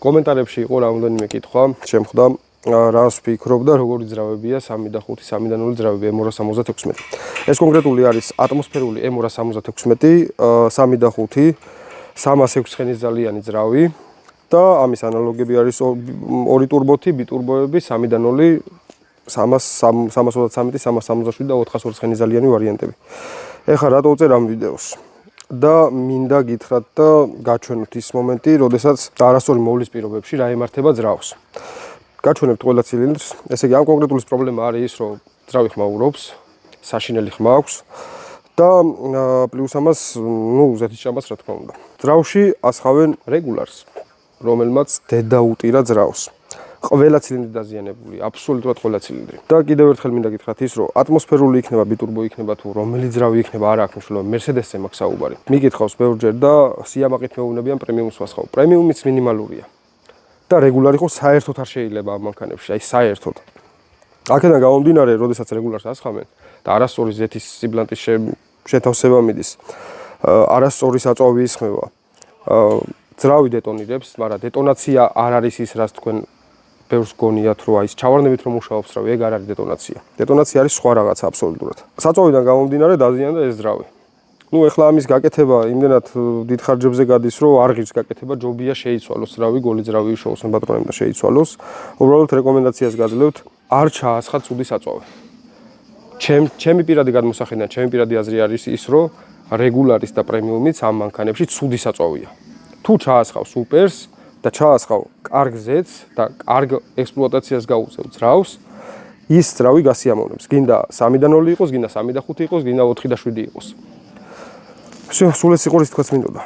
კომენტარებში იყო რამოდენიმე კითხვა, შემხვდა რას ვფიქრობ და როგორი ძრავებია 3 და 5, 3 და 0 ძრავები M276. ეს კონკრეტული არის ატმოსფერული M276, 3 და 5, 306 ცხენისძალიანი ძრავი და ამის ანალოგები არის 2 ტურბოთი, ბიტურბოები, 3 და 0, 323, 367 და 402 ცხენისძალიანი ვარიანტები. ეხლა რატო ვწერ ამ ვიდეოს? და მინდა გითხრათ და გაჩვენოთ ის მომენტი, როდესაც არასწორი მოვლის პირობებში რა ემართება ძრავს. გაჩვენებთ ყველა ცილინდრს. ესე იგი, ამ კონკრეტულის პრობლემა არის ის, რომ ძრავი ხმაურობს, საშინელი ხმა აქვს და პლუს ამას, ზეთისჭამას რა თქმა უნდა. ძრავში ასხავენ რეგულარს, რომელმაც დედა უტირა ძრავს. ყველა ცილინდრი დაზიანებული, აბსოლუტურად ყველა ცილინდრი. და კიდევ ერთხელ მინდა გითხრათ ის, რომ ატმოსფერული იქნება, ბიტურბო იქნება თუ რომელი ძრავი იქნება, არ აქვს მნიშვნელობა. Mercedes-ზე მაქვს საუბარი. მიგითხავს ბევრჯერ და სიამაყით მეუბნებიან პრემიუმს ვასხავ. პრემიუმიც მინიმალურია. და რეგულარი ხო საერთოდ არ შეიძლება ამ მანქანებში, აი საერთოდ. აქედან გამომდინარე, როდესაც რეგულარს ასხამენ და არასწორი ზეთის სიბლანტის შეთავსება მიდის, არასწორი საწვავი ისხმება. ძრავი დეტონირებს, მაგრამ დეტონაცია არ არის ის, რაც თქვენ ბევრს გონიათ, რომ აი ჩავარდნებით რომ მუშაობს ძრავი, ეგ არ არის დეტონაცია. დეტონაცია არის სხვა რაღაცა აბსოლუტურად. საწვავიდან გამომდინარე დაზიანდა ეს ძრავი. ეხლა ამის გაკეთება იმდენად დიდ ხარჯებზე გადის, რომ არ ღირს გაკეთება, ჯობია შეიცვალოს ძრავი, გოლი ძრავი იშოვოს პატრონებმა შეიცვალოს. უბრალოდ რეკომენდაციას გაძლევთ, არ ჩაასხათ ცუდი საწვავი. ჩემი პირადი გადმოსახედიდან, ჩემი პირადი აზრი არის ის, რომ რეგულარის და პრემიუმიც ამ მანქანებში ცუდი საწვავია. თუ ჩაასხავ სუპერს და ჩაასხავ კარგ ზეთს და კარგ ექსპლუატაციას გაუწევ ძრავს, ის ძრავი გასიამოვნებს. გინდა 3 და 0 იყოს, გინდა 3 და 5 იყოს, გინდა 4 და 7 იყოს. სულ ეს იყო რის თქვაც მინდოდა.